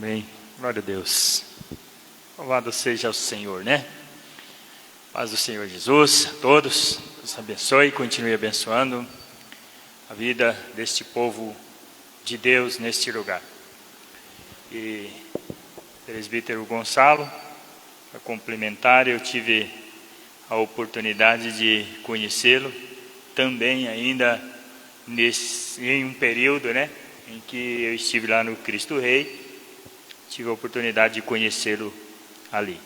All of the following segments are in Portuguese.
Amém. Glória a Deus. Louvado seja o Senhor, né? Paz do Senhor Jesus a todos. Deus abençoe e continue abençoando a vida deste povo de Deus neste lugar. E presbítero Gonçalo, para complementar, eu tive a oportunidade de conhecê-lo também ainda em um período, né, em que eu estive lá no Cristo Rei. Tive a oportunidade de conhecê-lo ali.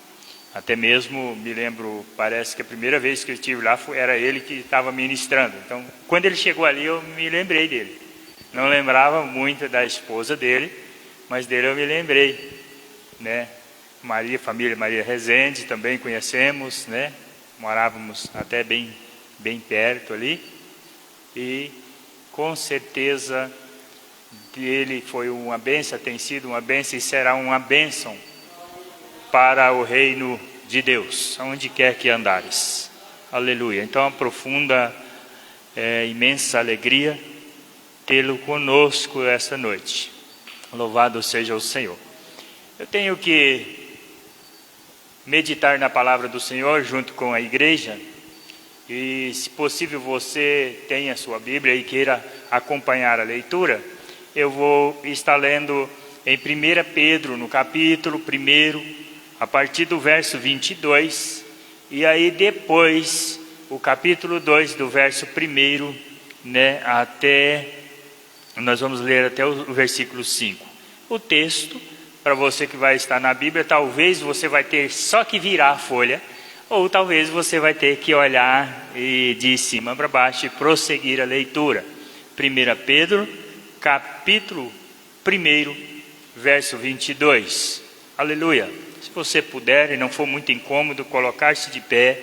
Até mesmo, me lembro, parece que a primeira vez que eu estive lá era ele que estava ministrando. Então, quando ele chegou ali, eu me lembrei dele. Não lembrava muito da esposa dele, mas dele eu me lembrei, né? Família Maria Rezende, também conhecemos, né? Morávamos até bem perto ali. E, com certeza, ele foi uma bênção, tem sido uma bênção e será uma bênção para o reino de Deus, aonde quer que andares. Aleluia. Então, uma profunda, imensa alegria tê-lo conosco esta noite. Louvado seja o Senhor. Eu tenho que meditar na palavra do Senhor junto com a igreja. E, se possível, você tenha a sua Bíblia e queira acompanhar a leitura. Eu vou estar lendo em 1 Pedro, no capítulo 1, a partir do verso 22, e aí depois o capítulo 2, do verso 1, né, nós vamos ler até o versículo 5. O texto, para você que vai estar na Bíblia, talvez você vai ter só que virar a folha, ou talvez você vai ter que olhar de cima para baixo e prosseguir a leitura. 1 Pedro, capítulo 1, verso 22. Aleluia. Se você puder e não for muito incômodo, colocar-se de pé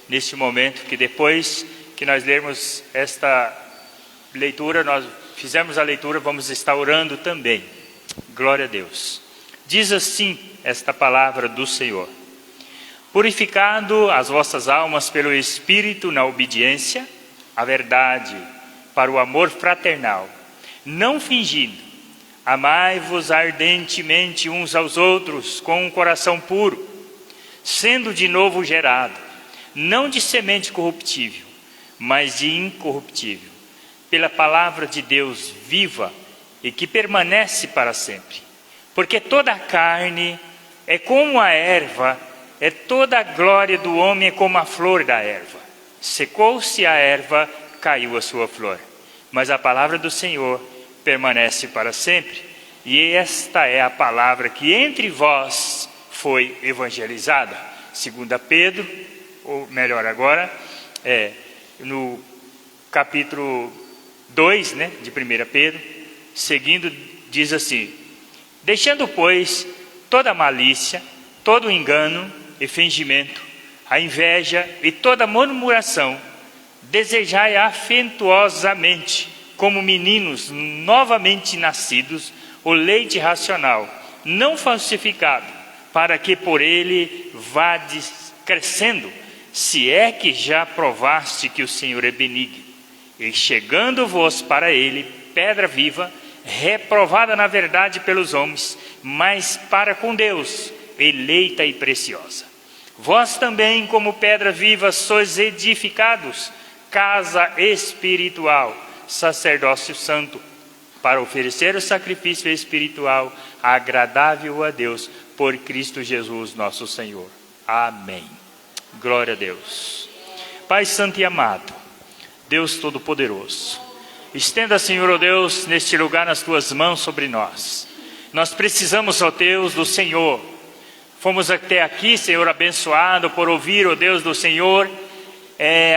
neste momento, que depois que nós lermos esta leitura, nós fizemos a leitura, vamos estar orando também. Glória a Deus. Diz assim esta palavra do Senhor: purificado as vossas almas pelo Espírito na obediência à verdade, para o amor fraternal, não fingindo, amai-vos ardentemente uns aos outros com um coração puro, sendo de novo gerado, não de semente corruptível, mas de incorruptível, pela palavra de Deus viva e que permanece para sempre. Porque toda a carne é como a erva, toda a glória do homem é como a flor da erva. Secou-se a erva, caiu a sua flor. Mas a palavra do Senhor permanece para sempre. E esta é a palavra que entre vós foi evangelizada. 2 Pedro, ou melhor agora, no capítulo 2, né, de 1 Pedro, seguindo, diz assim: deixando, pois, toda malícia, todo engano e fingimento, a inveja e toda murmuração, desejai afetuosamente, como meninos novamente nascidos, o leite racional, não falsificado, para que por ele vades crescendo, se é que já provaste que o Senhor é benigno. E chegando-vos para ele, pedra viva, reprovada na verdade pelos homens, mas para com Deus, eleita e preciosa. Vós também, como pedra viva, sois edificados, casa espiritual, sacerdócio santo, para oferecer o sacrifício espiritual agradável a Deus, por Cristo Jesus nosso Senhor. Amém. Glória a Deus. Pai santo e amado, Deus Todo-Poderoso, estenda, Senhor, ó Deus, neste lugar as Tuas mãos sobre nós. Nós precisamos, ó Deus, do Senhor. Fomos até aqui, Senhor, abençoado por ouvir, ó Deus, do Senhor,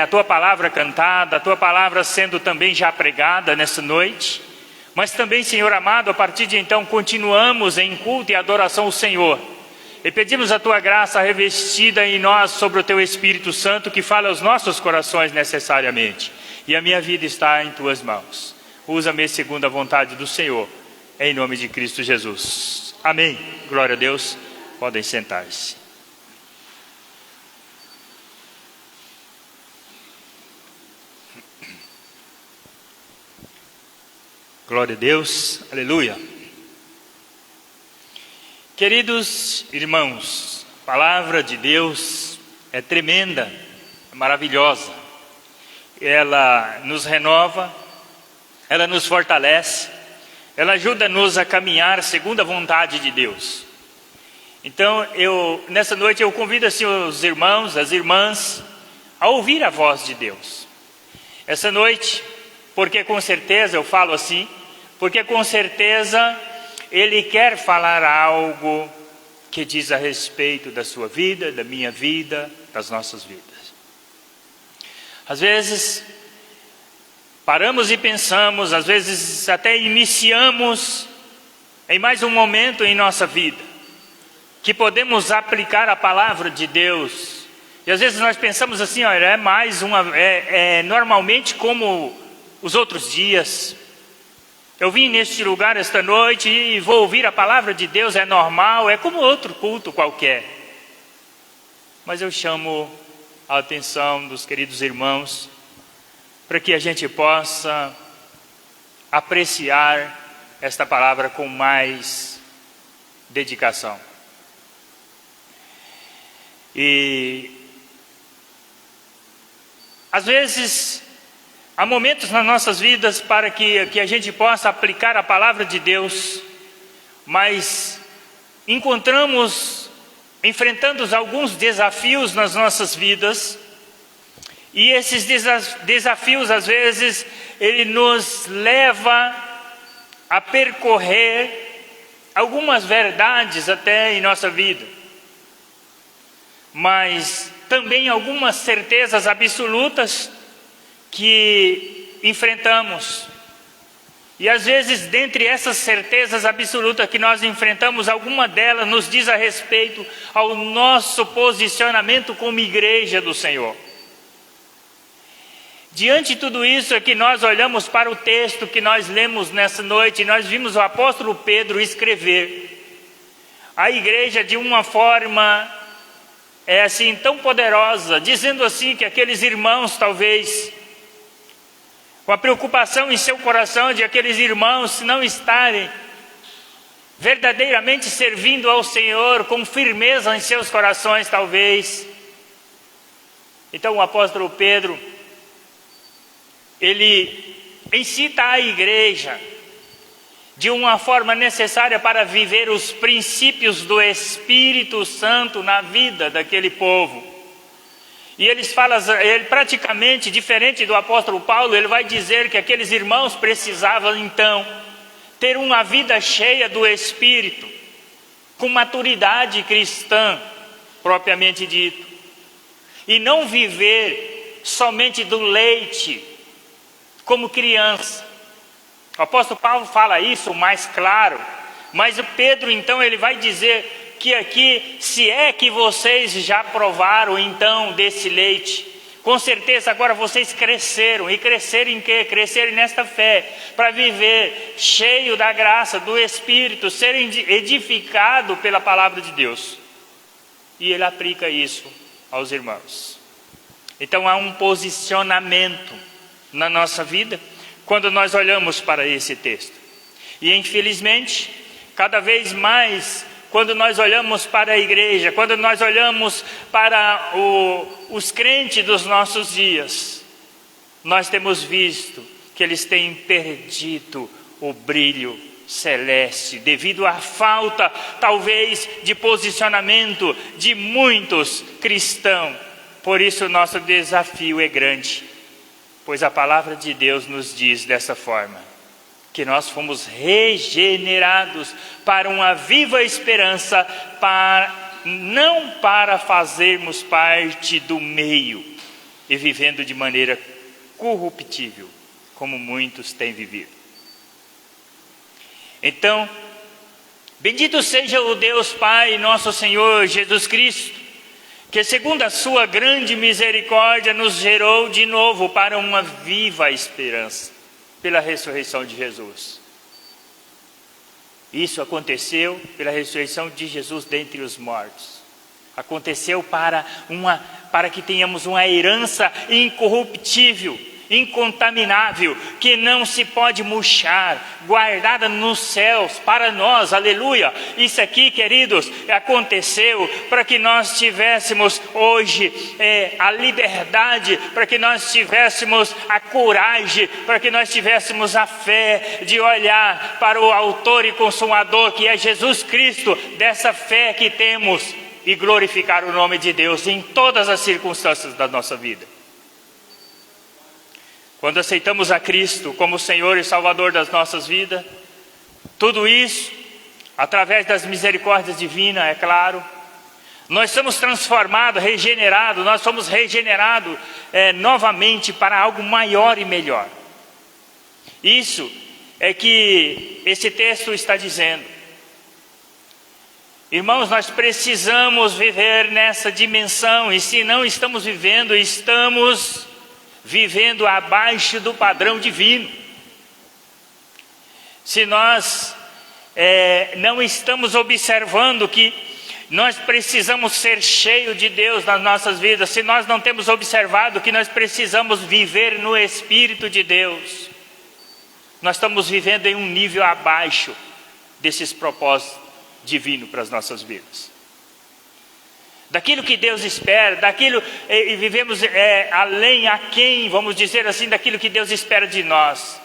a Tua palavra cantada, a Tua palavra sendo também já pregada nessa noite. Mas também, Senhor amado, a partir de então continuamos em culto e adoração ao Senhor. E pedimos a Tua graça revestida em nós sobre o Teu Espírito Santo, que fala aos nossos corações necessariamente. E a minha vida está em Tuas mãos. Usa-me segundo a vontade do Senhor, em nome de Cristo Jesus. Amém. Glória a Deus. Podem sentar-se. Glória a Deus. Aleluia. Queridos irmãos, a palavra de Deus é tremenda, é maravilhosa. Ela nos renova, ela nos fortalece, ela ajuda-nos a caminhar segundo a vontade de Deus. Então, nessa noite eu convido assim, os irmãos, as irmãs, a ouvir a voz de Deus. Essa noite, porque com certeza, eu falo assim, porque com certeza Ele quer falar algo que diz a respeito da sua vida, da minha vida, das nossas vidas. Às vezes, paramos e pensamos, às vezes até iniciamos em mais um momento em nossa vida, que podemos aplicar a palavra de Deus. E às vezes nós pensamos assim, olha, normalmente como os outros dias. Eu vim neste lugar esta noite e vou ouvir a palavra de Deus, é normal, é como outro culto qualquer. Mas eu chamo a atenção dos queridos irmãos para que a gente possa apreciar esta palavra com mais dedicação. E às vezes há momentos nas nossas vidas para que a gente possa aplicar a palavra de Deus, mas enfrentando alguns desafios nas nossas vidas, e esses desafios às vezes, ele nos leva a percorrer algumas verdades até em nossa vida, mas também algumas certezas absolutas que enfrentamos. E às vezes, dentre essas certezas absolutas que nós enfrentamos, alguma delas nos diz a respeito ao nosso posicionamento como igreja do Senhor. Diante de tudo isso é que nós olhamos para o texto que nós lemos nessa noite, e nós vimos o apóstolo Pedro escrever a igreja de uma forma assim tão poderosa, dizendo assim que aqueles irmãos talvez com a preocupação em seu coração de aqueles irmãos não estarem verdadeiramente servindo ao Senhor com firmeza em seus corações, talvez. Então o apóstolo Pedro, ele incita a igreja de uma forma necessária para viver os princípios do Espírito Santo na vida daquele povo. E ele praticamente, diferente do apóstolo Paulo, ele vai dizer que aqueles irmãos precisavam então ter uma vida cheia do Espírito, com maturidade cristã, propriamente dito, e não viver somente do leite, como criança. O apóstolo Paulo fala isso mais claro, mas o Pedro então ele vai dizer que aqui, se é que vocês já provaram então desse leite, com certeza agora vocês cresceram. E cresceram em quê? Crescerem nesta fé, para viver cheio da graça, do Espírito, serem edificados pela palavra de Deus. E ele aplica isso aos irmãos. Então há um posicionamento na nossa vida quando nós olhamos para esse texto. E infelizmente, cada vez mais, quando nós olhamos para a igreja, quando nós olhamos para os crentes dos nossos dias, nós temos visto que eles têm perdido o brilho celeste, devido à falta, talvez, de posicionamento de muitos cristãos. Por isso o nosso desafio é grande, pois a palavra de Deus nos diz dessa forma, que nós fomos regenerados para uma viva esperança, não para fazermos parte do meio e vivendo de maneira corruptível, como muitos têm vivido. Então, bendito seja o Deus Pai, nosso Senhor Jesus Cristo, que segundo a sua grande misericórdia nos gerou de novo para uma viva esperança, pela ressurreição de Jesus. Isso aconteceu pela ressurreição de Jesus dentre os mortos. Aconteceu para que tenhamos uma herança incorruptível. incontaminável, que não se pode murchar, guardada nos céus para nós, aleluia. Isso aqui, queridos, aconteceu para que nós tivéssemos hoje a liberdade, para que nós tivéssemos a coragem, para que nós tivéssemos a fé de olhar para o autor e consumador, que é Jesus Cristo, dessa fé que temos, e glorificar o nome de Deus em todas as circunstâncias da nossa vida. Quando aceitamos a Cristo como Senhor e Salvador das nossas vidas, tudo isso, através das misericórdias divinas, é claro, nós somos transformados, regenerados, nós somos regenerados novamente para algo maior e melhor. Isso é que esse texto está dizendo. Irmãos, nós precisamos viver nessa dimensão, e se não estamos vivendo, estamos vivendo abaixo do padrão divino. Se nós não estamos observando que nós precisamos ser cheios de Deus nas nossas vidas, se nós não temos observado que nós precisamos viver no Espírito de Deus, nós estamos vivendo em um nível abaixo desses propósitos divino para as nossas vidas, daquilo que Deus espera, daquilo, e vivemos além, aquém, vamos dizer assim, daquilo que Deus espera de nós,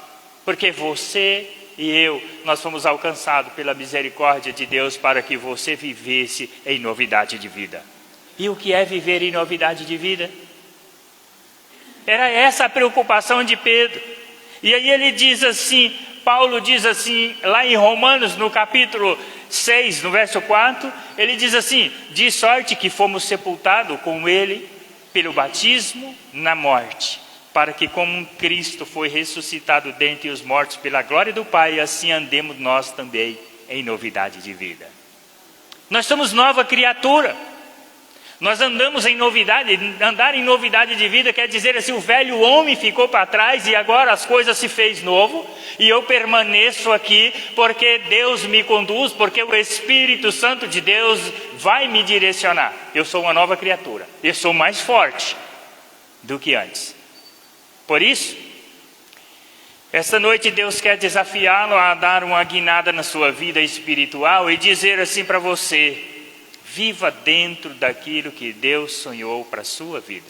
porque você e eu, nós fomos alcançados pela misericórdia de Deus para que você vivesse em novidade de vida. E o que é viver em novidade de vida? Era essa a preocupação de Pedro. E aí ele diz assim, Paulo diz assim, lá em Romanos, no capítulo 6, no verso 4, ele diz assim: de sorte que fomos sepultados com ele pelo batismo na morte, para que como Cristo foi ressuscitado dentre os mortos pela glória do Pai, assim andemos nós também em novidade de vida. Nós somos nova criatura. Nós andamos em novidade. Andar em novidade de vida quer dizer assim, o velho homem ficou para trás e agora as coisas se fez novo, e eu permaneço aqui porque Deus me conduz, porque o Espírito Santo de Deus vai me direcionar. Eu sou uma nova criatura, eu sou mais forte do que antes. Por isso, esta noite Deus quer desafiá-lo a dar uma guinada na sua vida espiritual e dizer assim para você: viva dentro daquilo que Deus sonhou para a sua vida.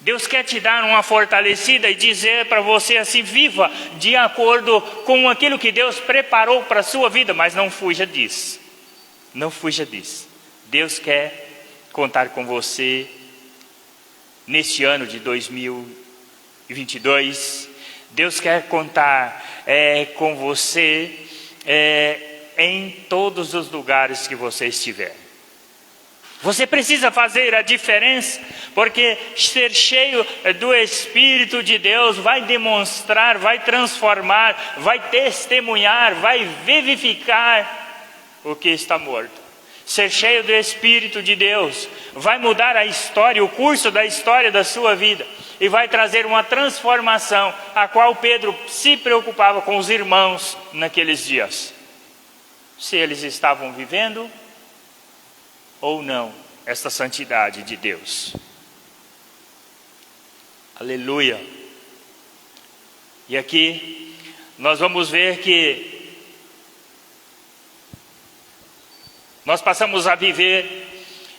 Deus quer te dar uma fortalecida e dizer para você assim: viva de acordo com aquilo que Deus preparou para a sua vida, mas não fuja disso. Não fuja disso. Deus quer contar com você neste ano de 2022. Deus quer contar com você em todos os lugares que você estiver. Você precisa fazer a diferença, porque ser cheio do Espírito de Deus vai demonstrar, vai transformar, vai testemunhar, vai vivificar o que está morto. Ser cheio do Espírito de Deus vai mudar a história, o curso da história da sua vida, e vai trazer uma transformação, a qual Pedro se preocupava com os irmãos naqueles dias. Se eles estavam vivendo ou não esta santidade de Deus. Aleluia. E aqui nós vamos ver que nós passamos a viver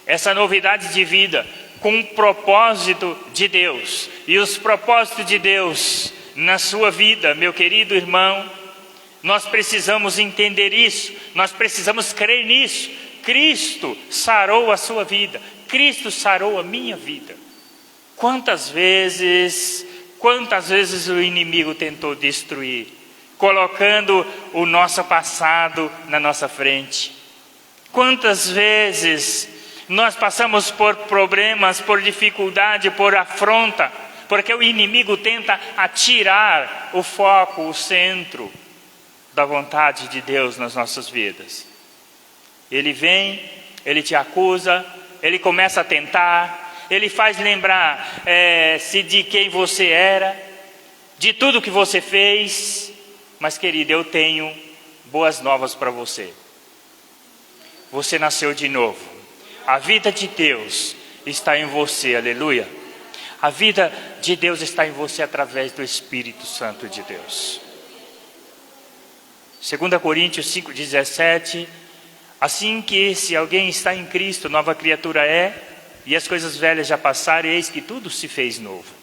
essa novidade de vida com um propósito de Deus. E os propósitos de Deus na sua vida, meu querido irmão, nós precisamos entender isso, nós precisamos crer nisso. Cristo sarou a sua vida, Cristo sarou a minha vida. Quantas vezes o inimigo tentou destruir, colocando o nosso passado na nossa frente. Quantas vezes nós passamos por problemas, por dificuldade, por afronta, porque o inimigo tenta atirar o foco, o centro da vontade de Deus nas nossas vidas. Ele vem, ele te acusa, ele começa a tentar, ele faz lembrar se de quem você era, de tudo que você fez. Mas querido, eu tenho boas novas para você. Você nasceu de novo. A vida de Deus está em você, aleluia. A vida de Deus está em você através do Espírito Santo de Deus. 2 Coríntios 5,17. Assim que se alguém está em Cristo, nova criatura é, e as coisas velhas já passaram, e eis que tudo se fez novo.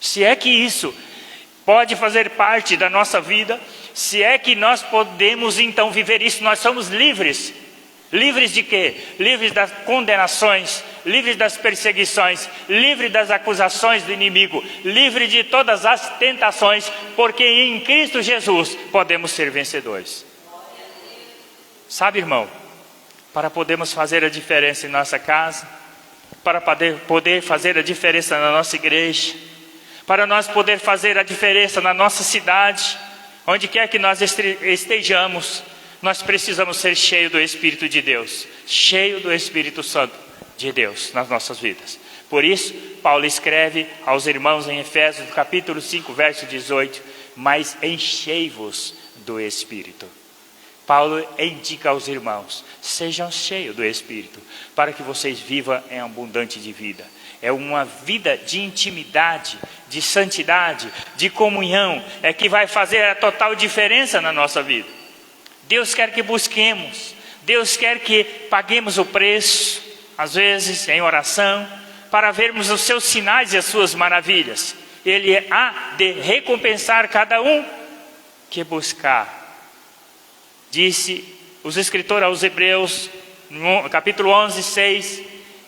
Se é que isso pode fazer parte da nossa vida, se é que nós podemos então viver isso, nós somos livres. Livres de quê? Livres das condenações, livres das perseguições, livres das acusações do inimigo, livres de todas as tentações, porque em Cristo Jesus podemos ser vencedores. Sabe, irmão, para podermos fazer a diferença em nossa casa, para poder fazer a diferença na nossa igreja, para nós poder fazer a diferença na nossa cidade, onde quer que nós estejamos, nós precisamos ser cheios do Espírito de Deus, cheio do Espírito Santo de Deus nas nossas vidas. Por isso, Paulo escreve aos irmãos em Efésios, capítulo 5, verso 18, mas enchei-vos do Espírito. Paulo indica aos irmãos, sejam cheios do Espírito, para que vocês vivam em abundante de vida. É uma vida de intimidade, de santidade, de comunhão, é que vai fazer a total diferença na nossa vida. Deus quer que busquemos, Deus quer que paguemos o preço, às vezes em oração, para vermos os seus sinais e as suas maravilhas. Ele há de recompensar cada um que buscar. Disse os escritores aos Hebreus, no capítulo 11, 6,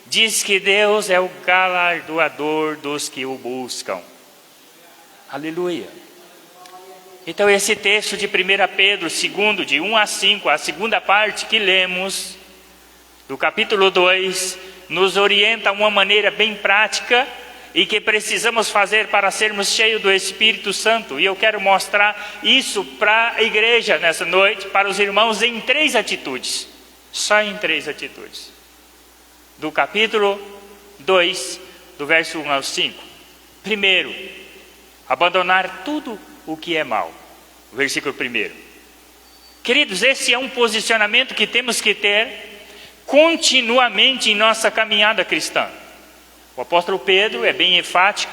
diz que Deus é o galardoador dos que o buscam. Aleluia. Então esse texto de 1 Pedro 2, de 1 a 5, a segunda parte que lemos, do capítulo 2, nos orienta uma maneira bem prática e que precisamos fazer para sermos cheios do Espírito Santo. E eu quero mostrar isso para a igreja nessa noite, para os irmãos, em 3 atitudes. Só em 3 atitudes. Do capítulo 2, do verso 1 ao 5. Primeiro, abandonar tudo o que é mal. Versículo 1. Queridos, esse é um posicionamento que temos que ter continuamente em nossa caminhada cristã. O apóstolo Pedro é bem enfático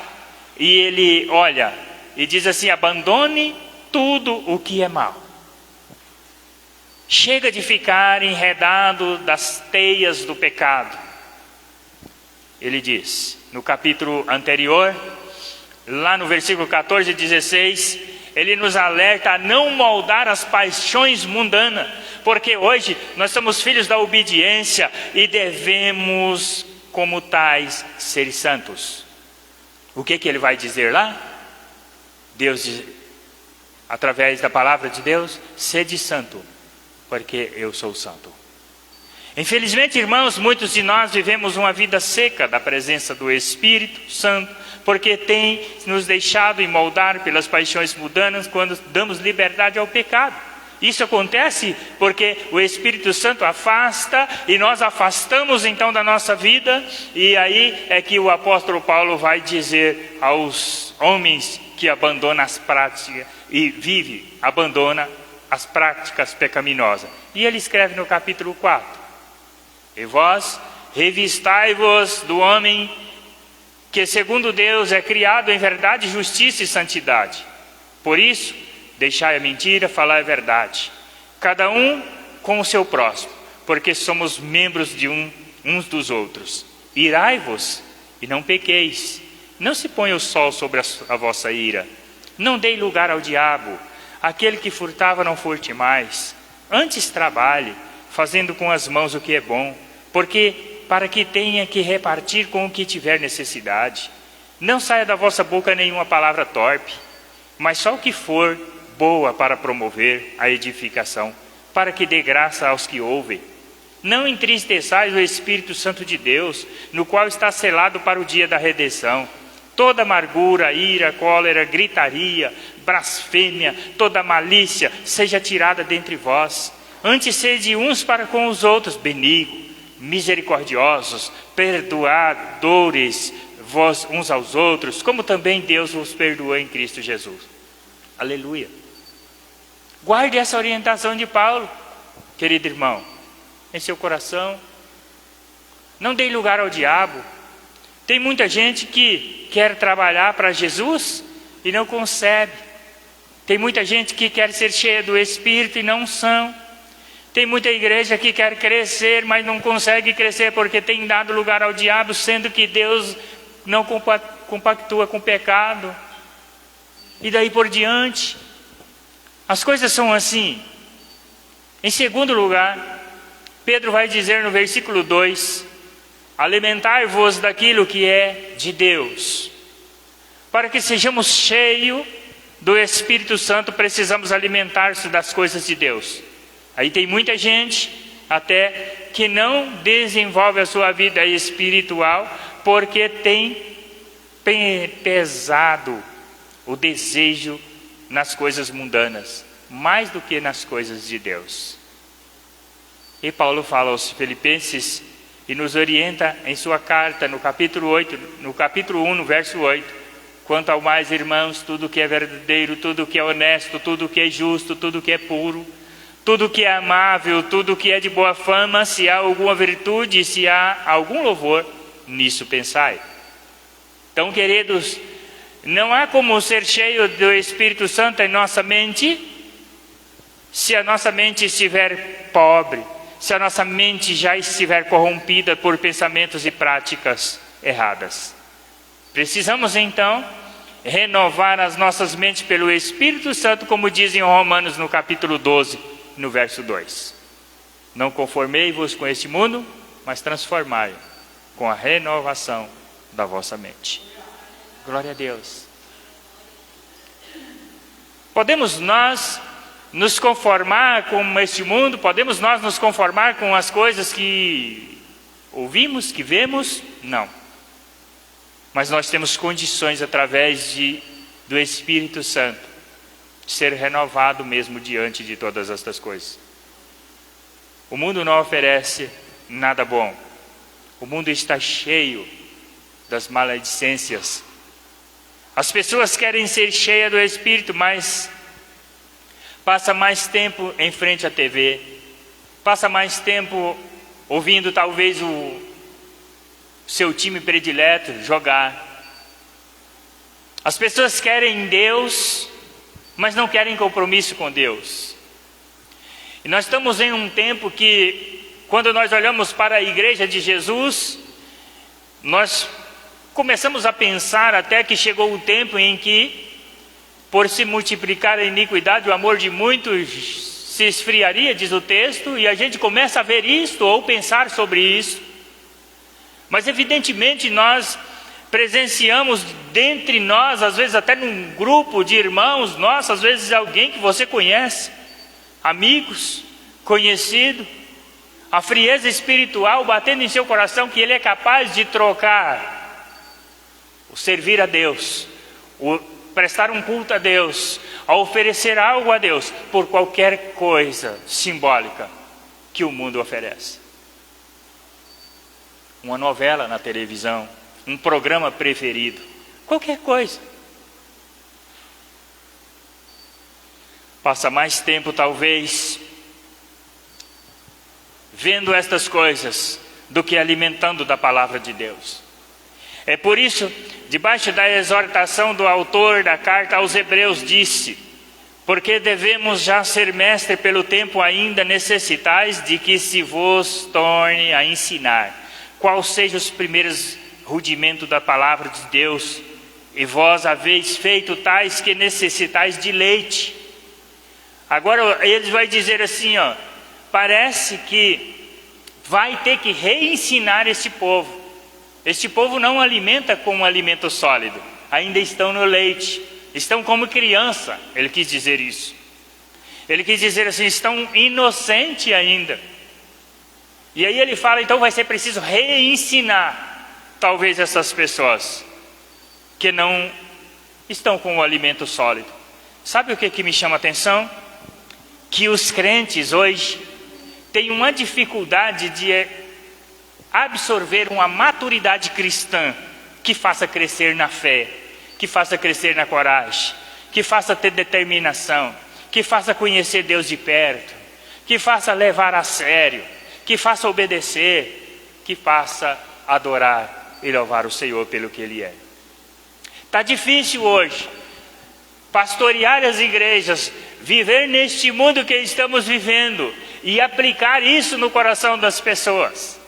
e ele olha e diz assim: abandone tudo o que é mal. Chega de ficar enredado das teias do pecado. Ele diz, no capítulo anterior, lá no versículo 14 e 16, ele nos alerta a não moldar as paixões mundanas, porque hoje nós somos filhos da obediência e devemos, como tais, ser santos. O que ele vai dizer lá? Deus diz, através da palavra de Deus, sede santo, porque eu sou santo. Infelizmente, irmãos, muitos de nós vivemos uma vida seca da presença do Espírito Santo, porque tem nos deixado moldar pelas paixões mundanas quando damos liberdade ao pecado. Isso acontece porque o Espírito Santo afasta e nós afastamos então da nossa vida. E aí é que o apóstolo Paulo vai dizer aos homens que abandonam as práticas e abandona as práticas pecaminosas. E ele escreve no capítulo 4: e vós revistai-vos do homem que segundo Deus é criado em verdade, justiça e santidade. Por isso, deixai a mentira, falai a verdade, cada um com o seu próximo, porque somos membros de uns dos outros. Irai-vos e não pequeis, não se ponha o sol sobre a vossa ira, não dei lugar ao diabo. Aquele que furtava não furte mais, antes trabalhe, fazendo com as mãos o que é bom, para que tenha que repartir com o que tiver necessidade. Não saia da vossa boca nenhuma palavra torpe, mas só o que for boa para promover a edificação, para que dê graça aos que ouvem. Não entristeçais o Espírito Santo de Deus, no qual está selado para o dia da redenção. Toda amargura, ira, cólera, gritaria, blasfêmia, toda malícia seja tirada dentre vós. Antes sede uns para com os outros benignos, misericordiosos, perdoadores vós uns aos outros, como também Deus vos perdoou em Cristo Jesus. Aleluia. Guarde essa orientação de Paulo, querido irmão, em seu coração. Não dê lugar ao diabo. Tem muita gente que quer trabalhar para Jesus e não consegue. Tem muita gente que quer ser cheia do Espírito e não são. Tem muita igreja que quer crescer, mas não consegue crescer porque tem dado lugar ao diabo, sendo que Deus não compactua com o pecado. E daí por diante, as coisas são assim. Em segundo lugar, Pedro vai dizer no versículo 2: alimentai-vos daquilo que é de Deus. Para que sejamos cheios do Espírito Santo, precisamos alimentar-se das coisas de Deus. Aí tem muita gente até que não desenvolve a sua vida espiritual porque tem pesado o desejo nas coisas mundanas, mais do que nas coisas de Deus. E Paulo fala aos Filipenses e nos orienta em sua carta no capítulo 1, no verso 8: quanto ao mais, irmãos, tudo que é verdadeiro, tudo que é honesto, tudo que é justo, tudo que é puro, tudo que é amável, tudo que é de boa fama, se há alguma virtude, se há algum louvor, nisso pensai. Então, queridos, não há como ser cheio do Espírito Santo em nossa mente se a nossa mente estiver pobre, se a nossa mente já estiver corrompida por pensamentos e práticas erradas. Precisamos então renovar as nossas mentes pelo Espírito Santo, como diz em Romanos no capítulo 12, no verso 2. Não conformei-vos com este mundo, mas transformai com a renovação da vossa mente. Glória a Deus. Podemos nós nos conformar com este mundo? Podemos nós nos conformar com as coisas que ouvimos, que vemos? Não. Mas nós temos condições, através do Espírito Santo, de ser renovado mesmo diante de todas estas coisas. O mundo não oferece nada bom. O mundo está cheio das maledicências. As pessoas querem ser cheias do Espírito, mas passa mais tempo em frente à TV, passa mais tempo ouvindo talvez o seu time predileto jogar. As pessoas querem Deus, mas não querem compromisso com Deus. E nós estamos em um tempo que, quando nós olhamos para a igreja de Jesus, nós começamos a pensar até que chegou o tempo em que, por se multiplicar a iniquidade, o amor de muitos se esfriaria, diz o texto, e a gente começa a ver isto ou pensar sobre isso. Mas evidentemente nós presenciamos dentre nós, às vezes até num grupo de irmãos nossos, às vezes alguém que você conhece, amigos, conhecido, a frieza espiritual batendo em seu coração, que ele é capaz de trocar o servir a Deus, o prestar um culto a Deus, a oferecer algo a Deus, por qualquer coisa simbólica que o mundo oferece. Uma novela na televisão, um programa preferido, qualquer coisa. Passa mais tempo talvez vendo estas coisas do que alimentando da palavra de Deus. É por isso, debaixo da exortação do autor da carta aos Hebreus, disse: porque devemos já ser mestre pelo tempo ainda necessitais de que se vos torne a ensinar qual sejam os primeiros rudimentos da palavra de Deus, e vós haveis feito tais que necessitais de leite. Agora ele vai dizer assim, parece que vai ter que reensinar esse povo. Este povo não alimenta com um alimento sólido, ainda estão no leite, estão como criança. Ele quis dizer isso. Ele quis dizer assim, estão inocentes ainda. E aí ele fala, então vai ser preciso reensinar talvez essas pessoas que não estão com o alimento sólido. Sabe o que me chama a atenção? Que os crentes hoje têm uma dificuldade de absorver uma maturidade cristã que faça crescer na fé, que faça crescer na coragem, que faça ter determinação, que faça conhecer Deus de perto, que faça levar a sério, que faça obedecer, que faça adorar e louvar o Senhor pelo que Ele é. Está difícil hoje pastorear as igrejas, viver neste mundo que estamos vivendo e aplicar isso no coração das pessoas.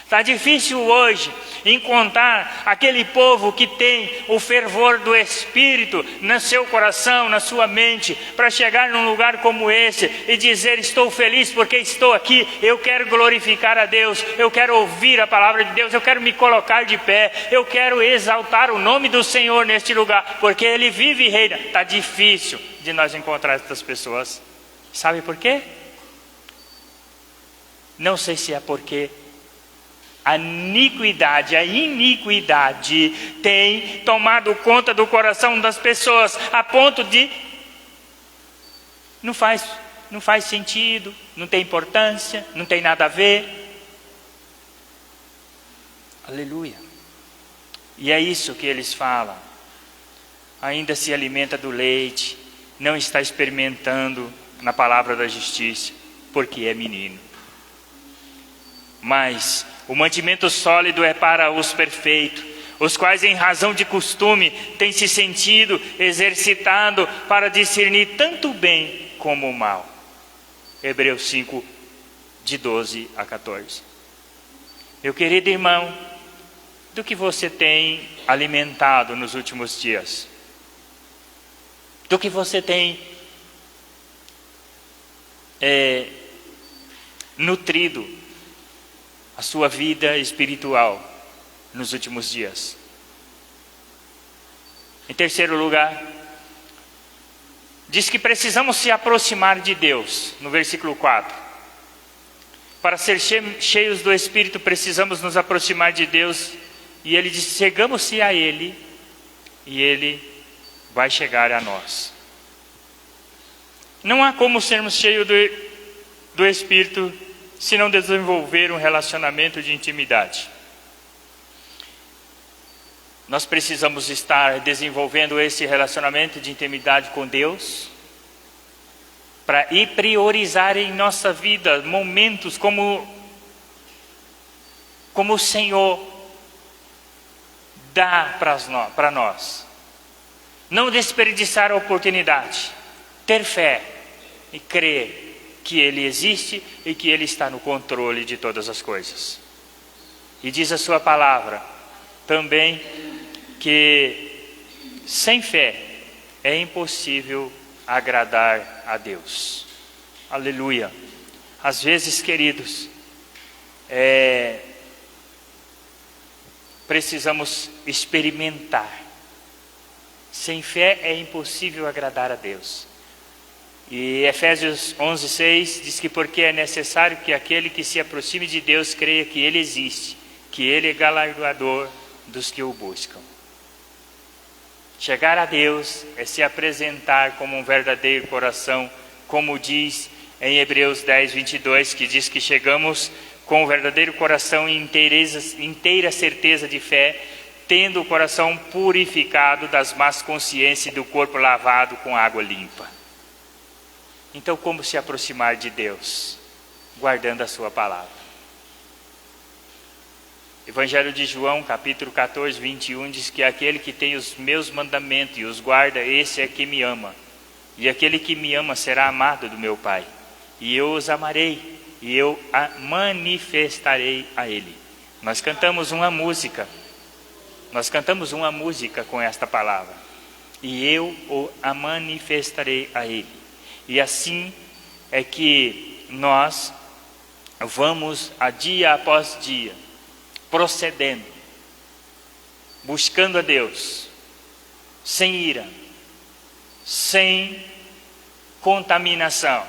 Está difícil hoje encontrar aquele povo que tem o fervor do Espírito no seu coração, na sua mente, para chegar num lugar como esse e dizer: estou feliz porque estou aqui, eu quero glorificar a Deus, eu quero ouvir a palavra de Deus, eu quero me colocar de pé, eu quero exaltar o nome do Senhor neste lugar, porque Ele vive e reina. Está difícil de nós encontrar essas pessoas. Sabe por quê? Não sei se é porque a iniquidade tem tomado conta do coração das pessoas, a ponto de não faz sentido, não tem importância, não tem nada a ver. Aleluia. E é isso que eles falam. Ainda se alimenta do leite, não está experimentando na palavra da justiça, porque é menino. Mas o mantimento sólido é para os perfeitos, os quais em razão de costume têm se sentido exercitado para discernir tanto o bem como o mal. Hebreus 5, de 12 a 14. Meu querido irmão, do que você tem alimentado nos últimos dias? Do que você tem nutrido a sua vida espiritual nos últimos dias? Em terceiro lugar, diz que precisamos se aproximar de Deus, no versículo 4. Para ser cheios do Espírito, precisamos nos aproximar de Deus. E ele diz: chegamos-se a Ele, e Ele vai chegar a nós. Não há como sermos cheios do Espírito se não desenvolver um relacionamento de intimidade. Nós precisamos estar desenvolvendo esse relacionamento de intimidade com Deus, para priorizar em nossa vida momentos como o Senhor dá para nós. Não desperdiçar a oportunidade, ter fé e crer que Ele existe e que Ele está no controle de todas as coisas. E diz a sua palavra também que sem fé é impossível agradar a Deus. Aleluia. Às vezes, queridos, precisamos experimentar. Sem fé é impossível agradar a Deus. E Efésios 11:6 diz que porque é necessário que aquele que se aproxime de Deus creia que Ele existe, que Ele é galardoador dos que o buscam. Chegar a Deus é se apresentar como um verdadeiro coração, como diz em Hebreus 10:22, que diz que chegamos com o verdadeiro coração e inteira certeza de fé, tendo o coração purificado das más consciências e do corpo lavado com água limpa. Então, como se aproximar de Deus? Guardando a sua palavra. Evangelho de João, capítulo 14, 21, diz que aquele que tem os meus mandamentos e os guarda, esse é que me ama. E aquele que me ama será amado do meu Pai. E eu os amarei, e eu a manifestarei a ele. Nós cantamos uma música com esta palavra. E eu o a manifestarei a ele. E assim é que nós vamos a dia após dia, procedendo, buscando a Deus, sem ira, sem contaminação,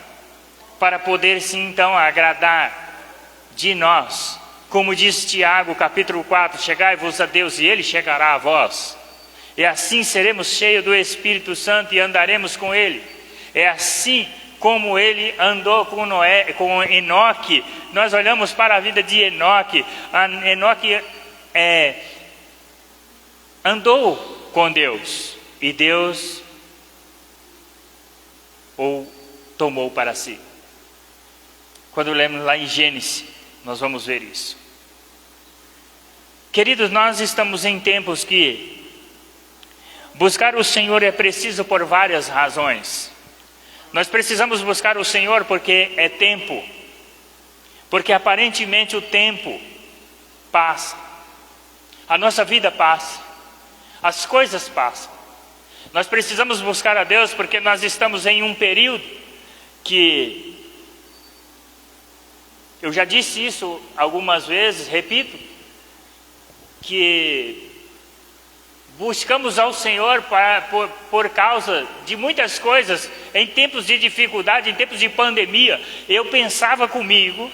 para poder sim então agradar de nós. Como diz Tiago capítulo 4, chegai-vos a Deus e Ele chegará a vós. E assim seremos cheios do Espírito Santo e andaremos com Ele. É assim como Ele andou com Enoque. Nós olhamos para a vida de Enoque. Enoque andou com Deus e Deus o tomou para si. Quando lemos lá em Gênesis, nós vamos ver isso. Queridos, nós estamos em tempos que buscar o Senhor é preciso por várias razões. Nós precisamos buscar o Senhor porque é tempo, porque aparentemente o tempo passa, a nossa vida passa, as coisas passam. Nós precisamos buscar a Deus porque nós estamos em um período que, eu já disse isso algumas vezes, repito, que buscamos ao Senhor por causa de muitas coisas, em tempos de dificuldade, em tempos de pandemia. Eu pensava comigo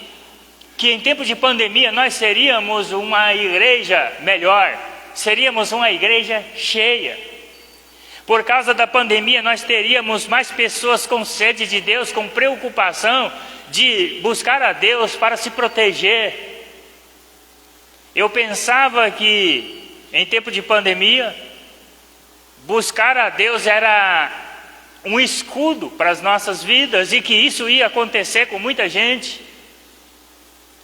que em tempos de pandemia nós seríamos uma igreja melhor, seríamos uma igreja cheia. Por causa da pandemia nós teríamos mais pessoas com sede de Deus, com preocupação de buscar a Deus para se proteger. Eu pensava que em tempo de pandemia, buscar a Deus era um escudo para as nossas vidas e que isso ia acontecer com muita gente.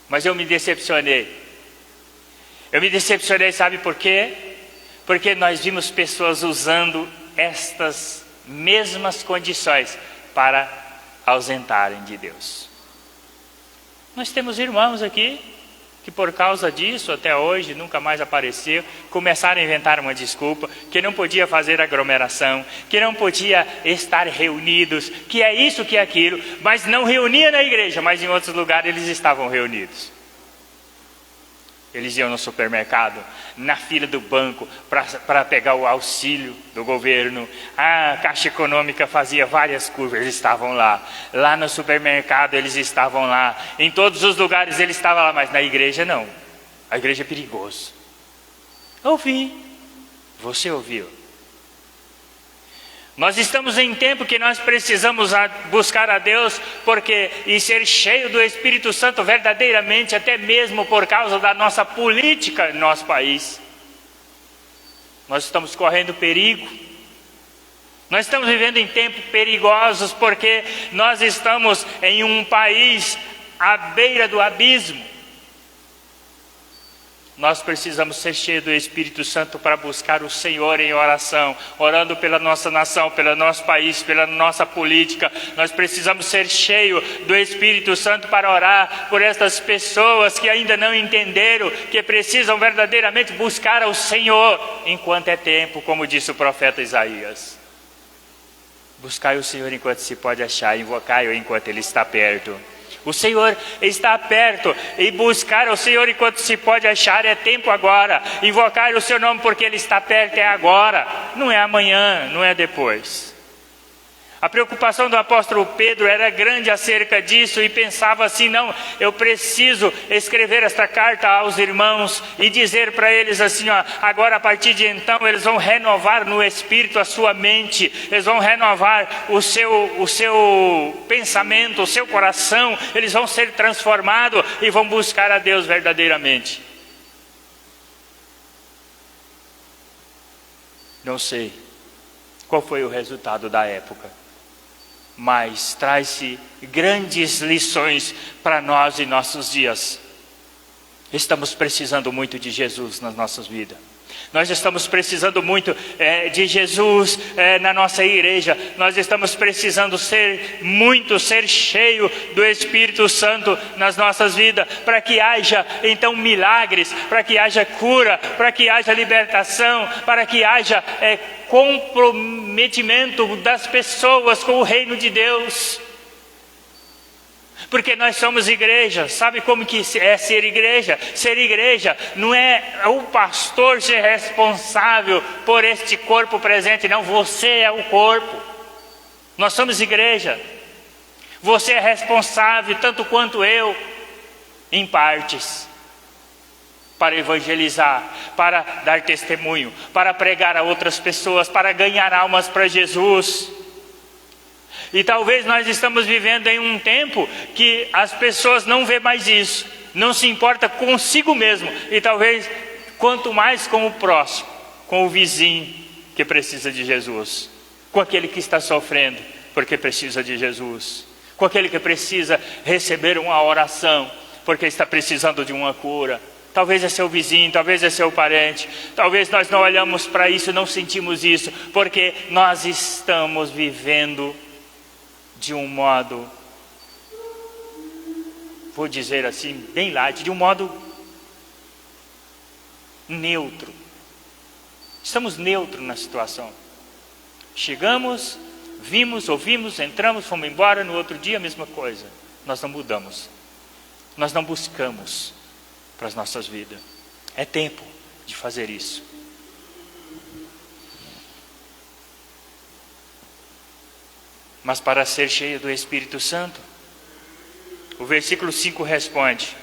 Mas eu me decepcionei. Eu me decepcionei, sabe por quê? Porque nós vimos pessoas usando estas mesmas condições para ausentarem de Deus. Nós temos irmãos aqui que por causa disso até hoje nunca mais apareceu, começaram a inventar uma desculpa, que não podia fazer aglomeração, que não podia estar reunidos, que é isso, que é aquilo, mas não reunia na igreja, mas em outros lugares eles estavam reunidos. Eles iam no supermercado, na fila do banco, para pegar o auxílio do governo. A Caixa Econômica fazia várias curvas, eles estavam lá. Lá no supermercado eles estavam lá. Em todos os lugares eles estavam lá, mas na igreja não. A igreja é perigoso. Ouvi. Você ouviu? Nós estamos em tempo que nós precisamos buscar a Deus e ser cheio do Espírito Santo verdadeiramente, até mesmo por causa da nossa política no nosso país. Nós estamos correndo perigo. Nós estamos vivendo em tempos perigosos porque nós estamos em um país à beira do abismo. Nós precisamos ser cheios do Espírito Santo para buscar o Senhor em oração, orando pela nossa nação, pelo nosso país, pela nossa política. Nós precisamos ser cheios do Espírito Santo para orar por estas pessoas que ainda não entenderam, que precisam verdadeiramente buscar ao Senhor enquanto é tempo, como disse o profeta Isaías. Buscai o Senhor enquanto se pode achar, invocai-o enquanto Ele está perto. O Senhor está perto e buscar o Senhor enquanto se pode achar é tempo agora. Invocar o seu nome porque Ele está perto é agora, não é amanhã, não é depois. A preocupação do apóstolo Pedro era grande acerca disso e pensava assim, não, eu preciso escrever esta carta aos irmãos e dizer para eles assim, ó, agora a partir de então eles vão renovar no Espírito a sua mente, eles vão renovar o seu pensamento, o seu coração, eles vão ser transformados e vão buscar a Deus verdadeiramente. Não sei qual foi o resultado da época, mas traz-se grandes lições para nós em nossos dias. Estamos precisando muito de Jesus nas nossas vidas. Nós estamos precisando muito de Jesus na nossa igreja. Nós estamos precisando ser cheio do Espírito Santo nas nossas vidas, para que haja então milagres, para que haja cura, para que haja libertação, para que haja comprometimento das pessoas com o reino de Deus. Porque nós somos igreja. Sabe como que é ser igreja? Ser igreja não é o pastor ser responsável por este corpo presente, não, você é o corpo. Nós somos igreja. Você é responsável, tanto quanto eu, em partes, para evangelizar, para dar testemunho, para pregar a outras pessoas, para ganhar almas para Jesus. E talvez nós estamos vivendo em um tempo que as pessoas não vê mais isso, não se importa consigo mesmo, e talvez quanto mais com o próximo, com o vizinho que precisa de Jesus, com aquele que está sofrendo porque precisa de Jesus, com aquele que precisa receber uma oração porque está precisando de uma cura, Talvez é seu vizinho, talvez é seu parente. Talvez nós não olhamos para isso, não sentimos isso, porque nós estamos vivendo de um modo, vou dizer assim, bem light, de um modo neutro. Estamos neutros na situação. Chegamos, vimos, ouvimos, entramos, fomos embora, no outro dia a mesma coisa. Nós não mudamos. Nós não buscamos para as nossas vidas. É tempo de fazer isso. Mas para ser cheio do Espírito Santo, o versículo 5 responde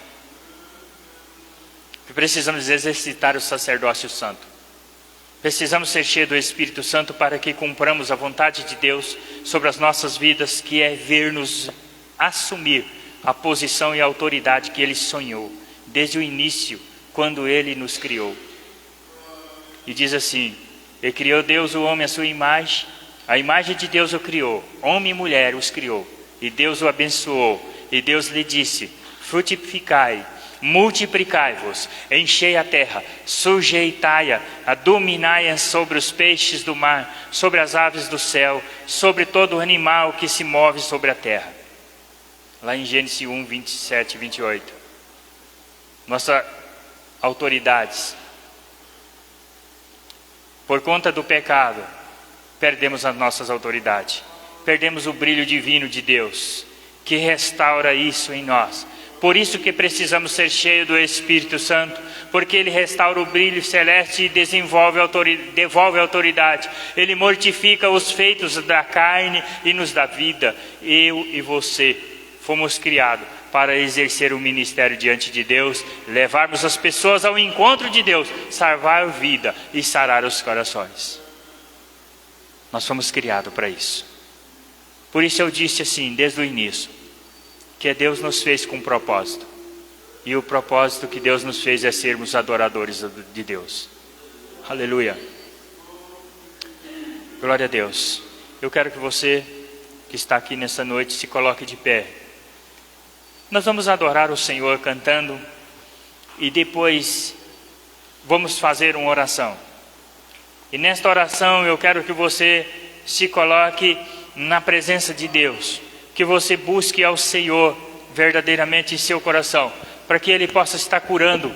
que precisamos exercitar o sacerdócio santo. Precisamos ser cheios do Espírito Santo para que cumpramos a vontade de Deus sobre as nossas vidas, que é ver-nos assumir a posição e a autoridade que Ele sonhou desde o início, quando Ele nos criou. E diz assim: e criou Deus o homem à sua imagem, a imagem de Deus o criou, homem e mulher os criou, e Deus o abençoou, e Deus lhe disse: frutificai, multiplicai-vos, enchei a terra, sujeitai-a, dominai-a sobre os peixes do mar, sobre as aves do céu, sobre todo animal que se move sobre a terra. Lá em Gênesis 1, 27 e 28. Nossas autoridades, por conta do pecado, perdemos as nossas autoridades. Perdemos o brilho divino de Deus, que restaura isso em nós. Por isso que precisamos ser cheios do Espírito Santo, porque Ele restaura o brilho celeste e devolve a autoridade. Ele mortifica os feitos da carne e nos dá vida. Eu e você fomos criados para exercer o ministério diante de Deus, levarmos as pessoas ao encontro de Deus, salvar a vida e sarar os corações. Nós fomos criados para isso. Por isso eu disse assim, desde o início, que Deus nos fez com um propósito. E o propósito que Deus nos fez é sermos adoradores de Deus. Aleluia. Glória a Deus. Eu quero que você que está aqui nessa noite se coloque de pé. Nós vamos adorar o Senhor cantando e depois vamos fazer uma oração. E nesta oração eu quero que você se coloque na presença de Deus, que você busque ao Senhor verdadeiramente em seu coração, para que Ele possa estar curando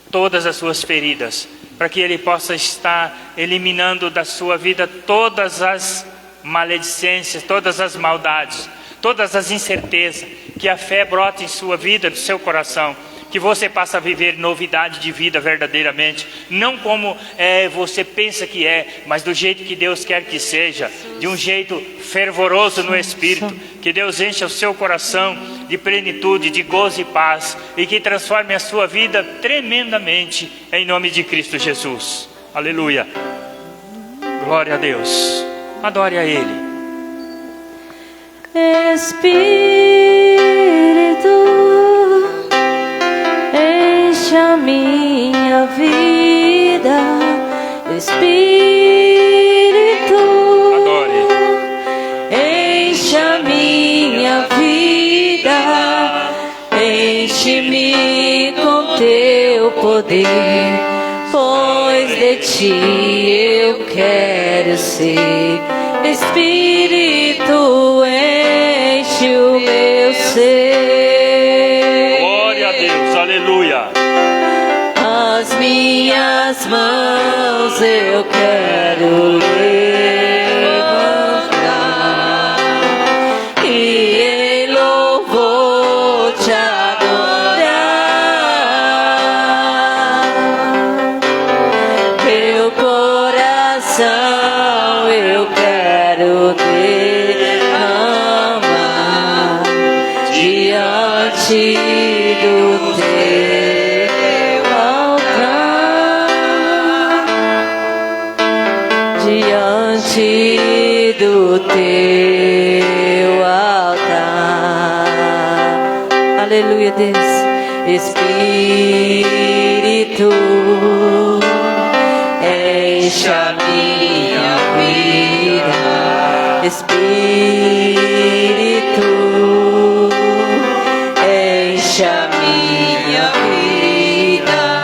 todas as suas feridas, para que Ele possa estar eliminando da sua vida todas as maledicências, todas as maldades, todas as incertezas, que a fé brote em sua vida, do seu coração, que você passe a viver novidade de vida verdadeiramente, não como você pensa que é, mas do jeito que Deus quer que seja, de um jeito fervoroso no Espírito, que Deus encha o seu coração de plenitude, de gozo e paz, e que transforme a sua vida tremendamente, em nome de Cristo Jesus. Aleluia. Glória a Deus. Adore a Ele. Espírito, enche a minha vida. Espírito, Adore. enche a minha vida. Enche-me com teu poder, pois de ti eu quero ser. Espírito, enche o meu ser. Glória a Deus, aleluia. As minhas mãos eu quero levantar e em louvor te adorar. Meu coração eu quero derramar diante do teu altar, diante do teu altar. Aleluia, Deus. Espírito, enche a minha vida. Espírito, enche a minha vida.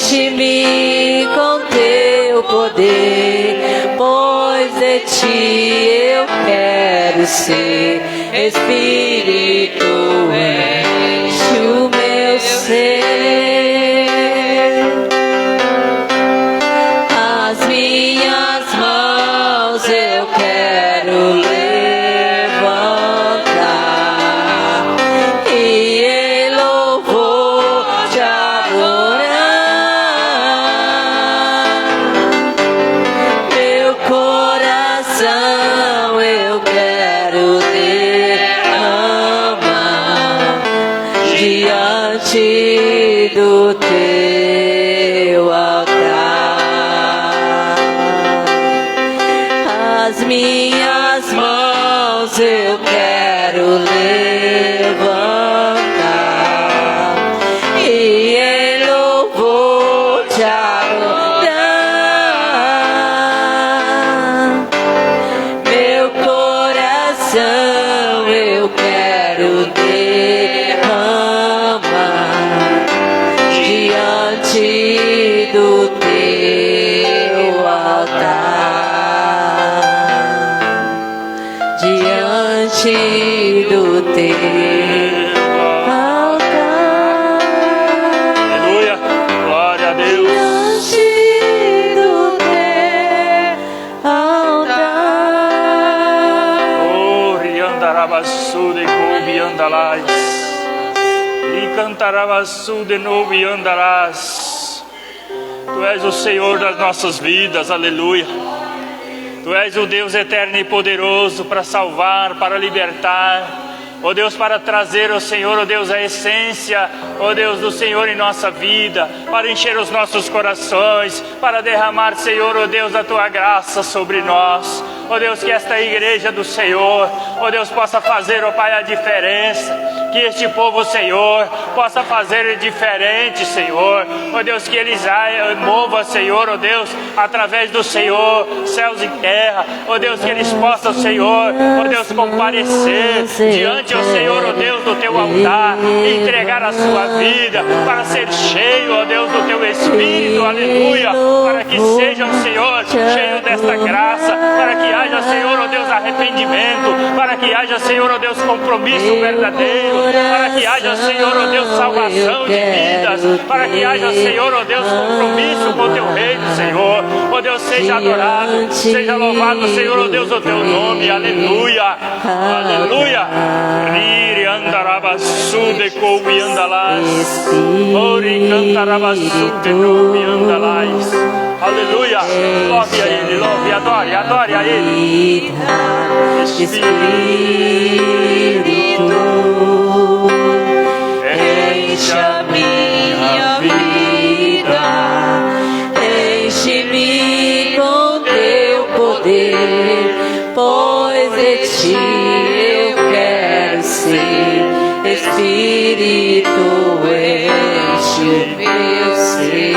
Enche-me com teu poder, pois de ti eu quero ser. Espírito, enche o meu ser. As minhas mãos eu quero levantar e em louvor te adorar. Meu coração eu quero derramar diante do teu altar. As minhas mãos eu quero levantar e em louvor te adorar. Meu coração eu quero derramar diante do teu altar, diante do teu altar, Aleluia. Glória a Deus. diante do teu altar. Oh, riandarabassu de couve andalás. E cantarabassu de novo e andarás. Tu és o Senhor das nossas vidas, aleluia. Tu és o Deus eterno e poderoso para salvar, para libertar. Ó Deus, para trazer, ó Senhor, ó Deus, a essência, ó Deus, do Senhor em nossa vida, para encher os nossos corações, para derramar, Senhor, ó Deus, a Tua graça sobre nós. Ó Deus, que esta igreja do Senhor, ó Deus, possa fazer, ó Pai, a diferença. Que este povo, Senhor, possa fazer diferente, Senhor. Ó Deus, que eles movam, Senhor, ó Deus, através do Senhor, céus e terra. Ó Deus, que eles possam, Senhor, ó Deus, comparecer diante, ó Senhor, ó Deus, do Teu altar, e entregar a sua vida para ser cheio, ó Deus, do Teu Espírito, aleluia. Para que sejam, Senhor, cheios desta graça, para que haja, Senhor, ó Deus, arrependimento, para que haja, Senhor, ó Deus, compromisso verdadeiro, para que haja, Senhor, ó Deus, salvação de vidas, para que haja, Senhor, ó Deus, compromisso com o Teu reino, Senhor. Ó Deus, seja adorado, seja louvado, Senhor, ó Deus, o Teu nome, aleluia, aleluia. Riri andarabassu de couve andalás, ori cantarabassu de couve andalás, aleluia. Louve a Ele, louve, adore, adore a Ele. Espírito, enche a minha vida, enche-me com teu poder, pois de ti eu quero ser. Espírito, enche o meu ser.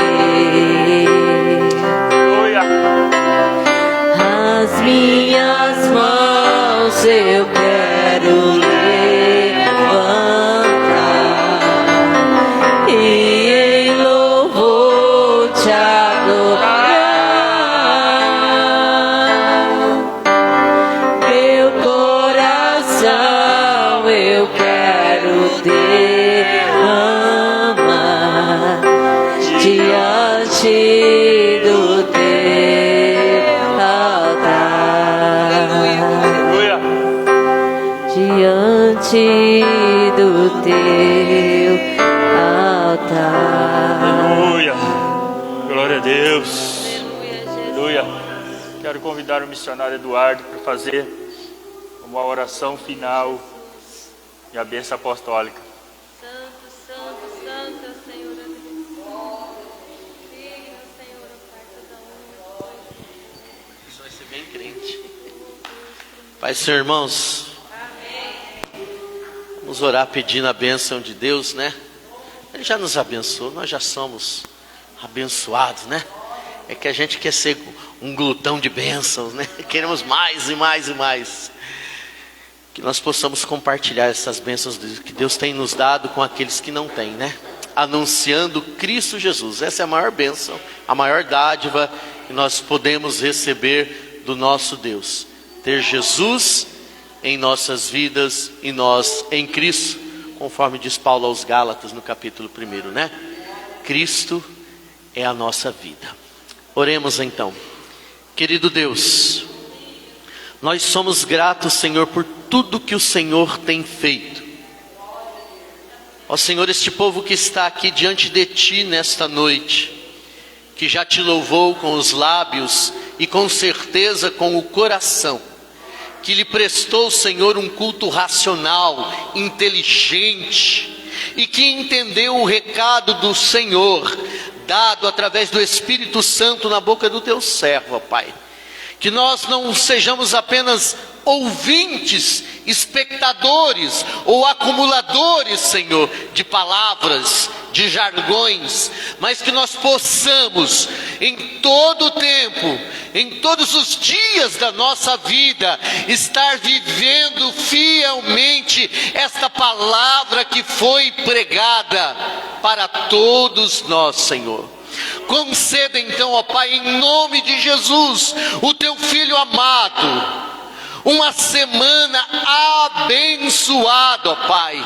Aleluia. As minhas mãos eu quero levantar e em louvor te adorar. Meu coração eu quero derramar diante do teu altar, Aleluia. diante do teu altar. Aleluia. Glória a Deus. Aleluia. Quero convidar o missionário Eduardo para fazer uma oração final e a bênção apostólica. Santo, santo, santo é o Senhor, ó Deus. Digno, Senhor, ó Pai, toda honra e glória. Isso vai ser bem crente. Pai, Senhor, irmãos, vamos orar pedindo a bênção de Deus, né? Ele já nos abençoou, nós já somos abençoados, né? É que a gente quer ser um glutão de bênçãos, né? Queremos mais e mais e mais. Que nós possamos compartilhar essas bênçãos que Deus tem nos dado com aqueles que não têm, né? anunciando Cristo Jesus. Essa é a maior bênção, a maior dádiva que nós podemos receber do nosso Deus. Ter Jesus em nossas vidas e nós em Cristo, conforme diz Paulo aos Gálatas no capítulo 1, né? Cristo é a nossa vida. Oremos então. Querido Deus, nós somos gratos, Senhor, por tudo que o Senhor tem feito. Ó Senhor, este povo que está aqui diante de Ti nesta noite, que já Te louvou com os lábios e com certeza com o coração, que lhe prestou, Senhor, um culto racional, inteligente, e que entendeu o recado do Senhor, dado através do Espírito Santo na boca do Teu servo, ó Pai. Que nós não sejamos apenas ouvintes, espectadores ou acumuladores, Senhor, de palavras, de jargões, mas que nós possamos em todo o tempo, em todos os dias da nossa vida, estar vivendo fielmente esta palavra que foi pregada para todos nós, Senhor. Conceda então, ó Pai, em nome de Jesus, o Teu Filho amado, uma semana abençoada, ó Pai.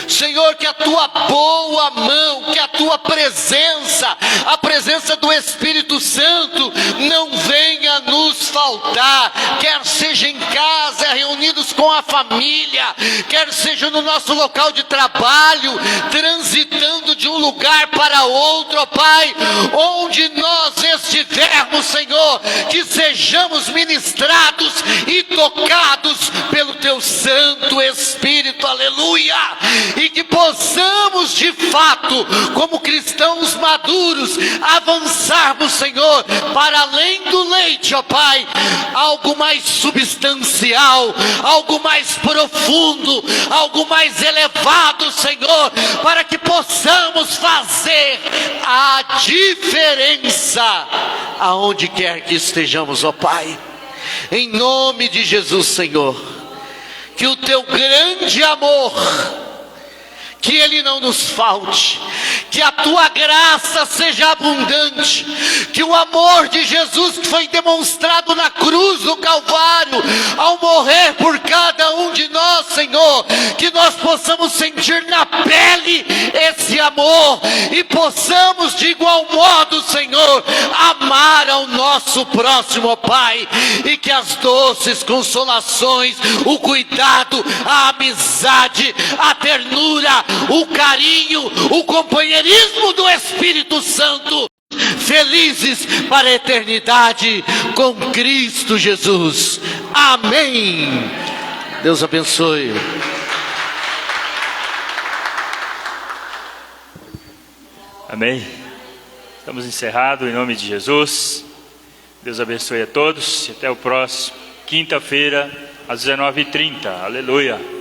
Senhor, que a Tua boa mão, que a Tua presença, a presença do Espírito Santo não venha nos faltar, quer seja em casa, reunidos com a família, quer seja no nosso local de trabalho, transitando de um lugar para outro, ó Pai, onde nós estivermos, Senhor, que sejamos ministrados e tocados pelo Teu Santo Espírito, aleluia, e que possamos de fato, como cristãos maduros, avançarmos, Senhor, para além do leite, ó Pai, algo mais substancial, algo mais profundo, algo mais elevado, Senhor, para que possamos fazer a diferença aonde quer que estejamos, ó Pai. Em nome de Jesus, Senhor, que o Teu grande amor, que ele não nos falte, que a Tua graça seja abundante, que o amor de Jesus que foi demonstrado na cruz do Calvário, ao morrer por cada um de nós, Senhor, que nós possamos sentir na pele esse amor, e possamos de igual modo, Senhor, amar ao nosso próximo, ó Pai, e que as doces consolações, o cuidado, a amizade, a ternura, o carinho, o companheirismo do Espírito Santo, felizes para a eternidade com Cristo Jesus. Amém. Deus abençoe. Amém. Estamos encerrados em nome de Jesus. Deus abençoe a todos e até o próximo, quinta-feira, às 19h30. Aleluia.